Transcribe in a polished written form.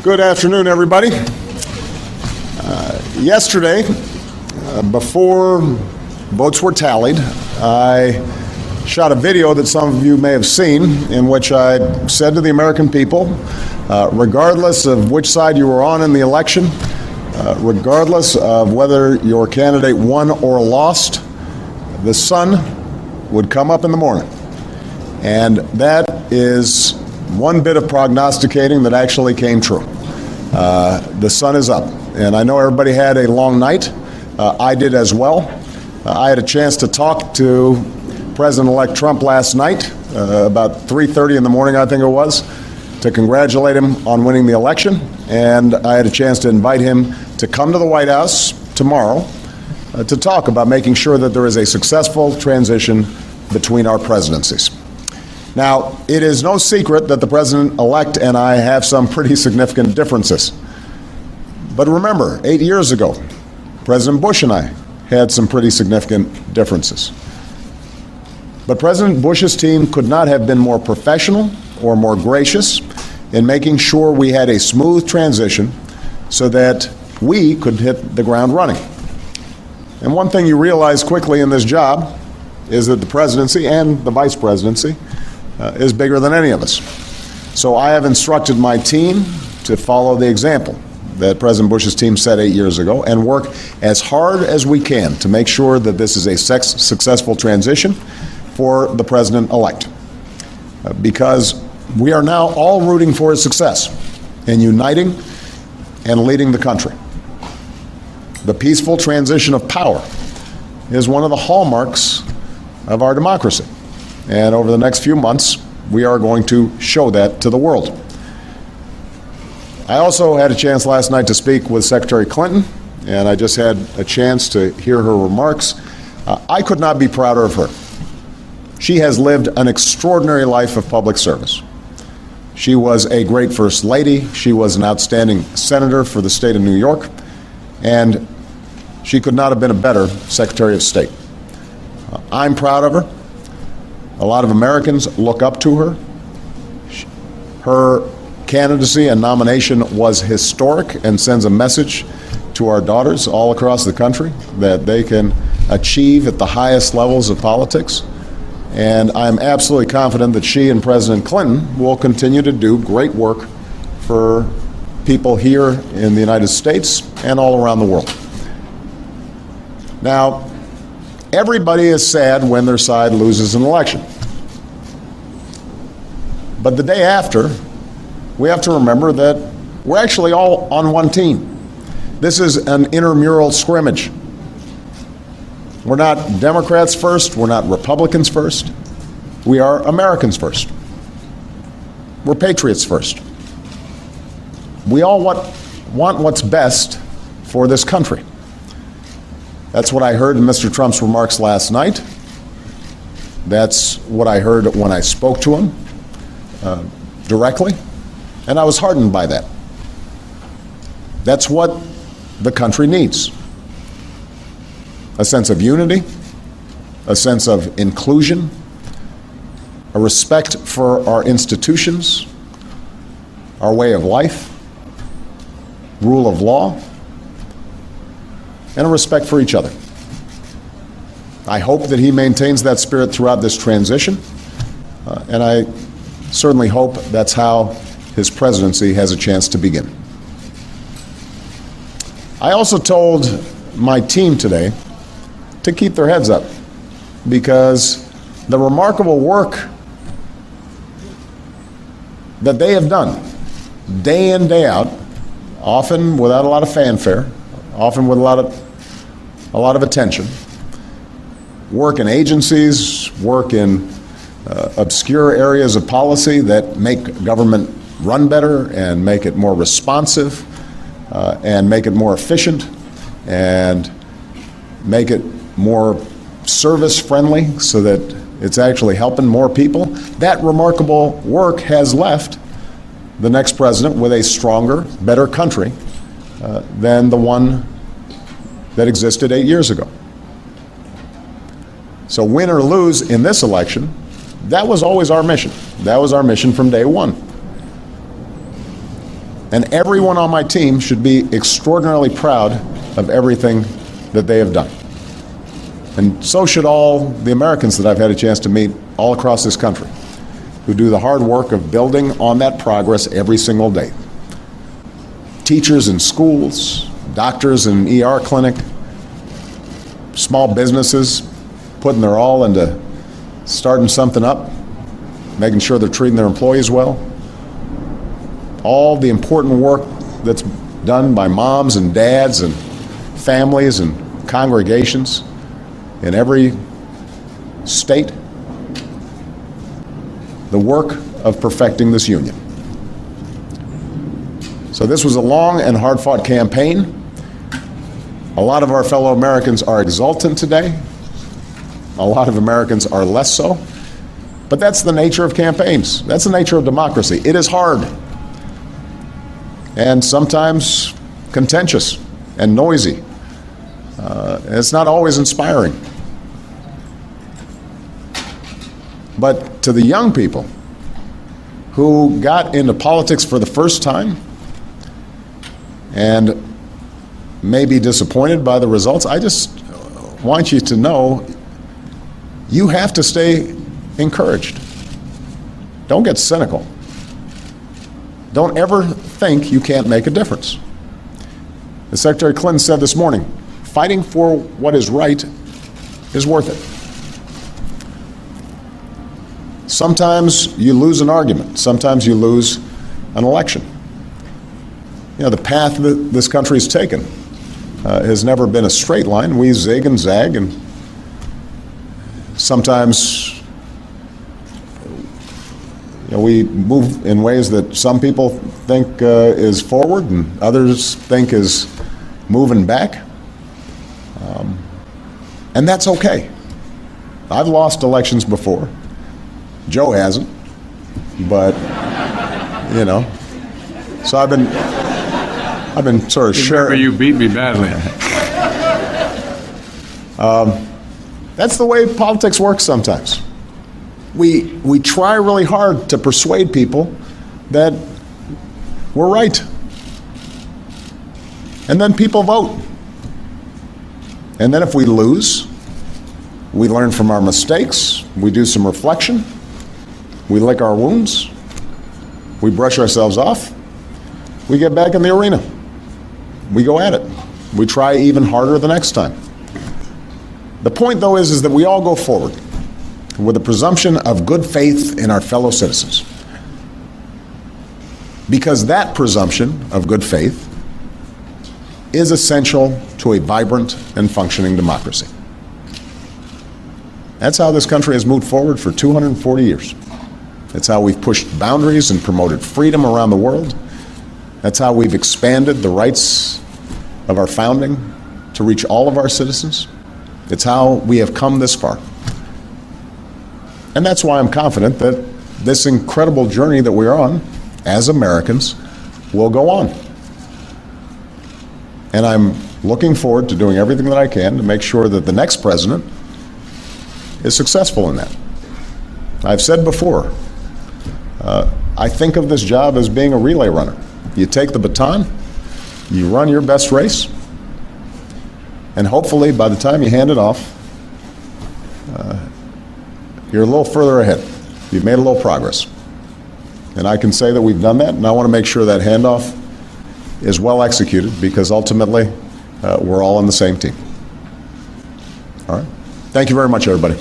Good afternoon, everybody. Yesterday, before votes were tallied, I shot a video that some of you may have seen in which I said to the American people, regardless of which side you were on in the election, regardless of whether your candidate won or lost, the sun would come up in the morning. And that is one bit of prognosticating that actually came true. The sun is up. And I know everybody had a long night. I did as well. I had a chance to talk to President-elect Trump last night, about 3:30 in the morning, I think it was, to congratulate him on winning the election. And I had a chance to invite him to come to the White House tomorrow to talk about making sure that there is a successful transition between our presidencies. Now, it is no secret that the President-elect and I have some pretty significant differences. But remember, 8 years ago, President Bush and I had some pretty significant differences. But President Bush's team could not have been more professional or more gracious in making sure we had a smooth transition so that we could hit the ground running. And one thing you realize quickly in this job is that the presidency and the vice presidency is bigger than any of us. So I have instructed my team to follow the example that President Bush's team set 8 years ago and work as hard as we can to make sure that this is a successful transition for the president-elect. Because we are now all rooting for his success in uniting and leading the country. The peaceful transition of power is one of the hallmarks of our democracy. And over the next few months, we are going to show that to the world. I also had a chance last night to speak with Secretary Clinton, and I just had a chance to hear her remarks. I could not be prouder of her. She has lived an extraordinary life of public service. She was a great First Lady. She was an outstanding senator for the state of New York, and she could not have been a better Secretary of State. I'm proud of her. A lot of Americans look up to her. Her candidacy and nomination was historic and sends a message to our daughters all across the country that they can achieve at the highest levels of politics. And I'm absolutely confident that she and President Clinton will continue to do great work for people here in the United States and all around the world. Now, everybody is sad when their side loses an election. But the day after, we have to remember that we're actually all on one team. This is an intramural scrimmage. We're not Democrats first, we're not Republicans first. We are Americans first. We're patriots first. We all want what's best for this country. That's what I heard in Mr. Trump's remarks last night. That's what I heard when I spoke to him directly, and I was heartened by that. That's what the country needs. A sense of unity, a sense of inclusion, a respect for our institutions, our way of life, rule of law, and a respect for each other. I hope that he maintains that spirit throughout this transition, and I certainly hope that's how his presidency has a chance to begin. I also told my team today to keep their heads up, because the remarkable work that they have done day in, day out, often without a lot of fanfare, often with a lot of attention, work in agencies, work in obscure areas of policy that make government run better and make it more responsive and make it more efficient and make it more service-friendly so that it's actually helping more people. That remarkable work has left the next president with a stronger, better country than the one that existed 8 years ago. So win or lose in this election, that was always our mission. That was our mission from day one. And everyone on my team should be extraordinarily proud of everything that they have done. And so should all the Americans that I've had a chance to meet all across this country, who do the hard work of building on that progress every single day. Teachers in schools, doctors in ER clinic, small businesses putting their all into starting something up, making sure they're treating their employees well. All the important work that's done by moms and dads and families and congregations in every state. The work of perfecting this union. So this was a long and hard-fought campaign. A lot of our fellow Americans are exultant today. A lot of Americans are less so. But that's the nature of campaigns. That's the nature of democracy. It is hard. And sometimes contentious and noisy. It's not always inspiring. But to the young people who got into politics for the first time and may be disappointed by the results, I just want you to know you have to stay encouraged. Don't get cynical. Don't ever think you can't make a difference. As Secretary Clinton said this morning, fighting for what is right is worth it. Sometimes you lose an argument. Sometimes you lose an election. You know, the path that this country's taken has never been a straight line. We zig and zag, and sometimes we move in ways that some people think is forward and others think is moving back. And that's okay. I've lost elections before. Joe hasn't, but so I've been sort of sharing. You beat me badly. That's the way politics works sometimes. We try really hard to persuade people that we're right, and then people vote. And then if we lose, we learn from our mistakes. We do some reflection. We lick our wounds. We brush ourselves off. We get back in the arena. We go at it. We try even harder the next time. The point, though, is that we all go forward with a presumption of good faith in our fellow citizens. Because that presumption of good faith is essential to a vibrant and functioning democracy. That's how this country has moved forward for 240 years. That's how we've pushed boundaries and promoted freedom around the world. That's how we've expanded the rights of our founding to reach all of our citizens. It's how we have come this far. And that's why I'm confident that this incredible journey that we're on as Americans will go on. And I'm looking forward to doing everything that I can to make sure that the next president is successful in that. I've said before, I think of this job as being a relay runner. You take the baton, you run your best race, and hopefully by the time you hand it off, you're a little further ahead. You've made a little progress. And I can say that we've done that, and I want to make sure that handoff is well executed, because ultimately we're all on the same team. All right? Thank you very much, everybody.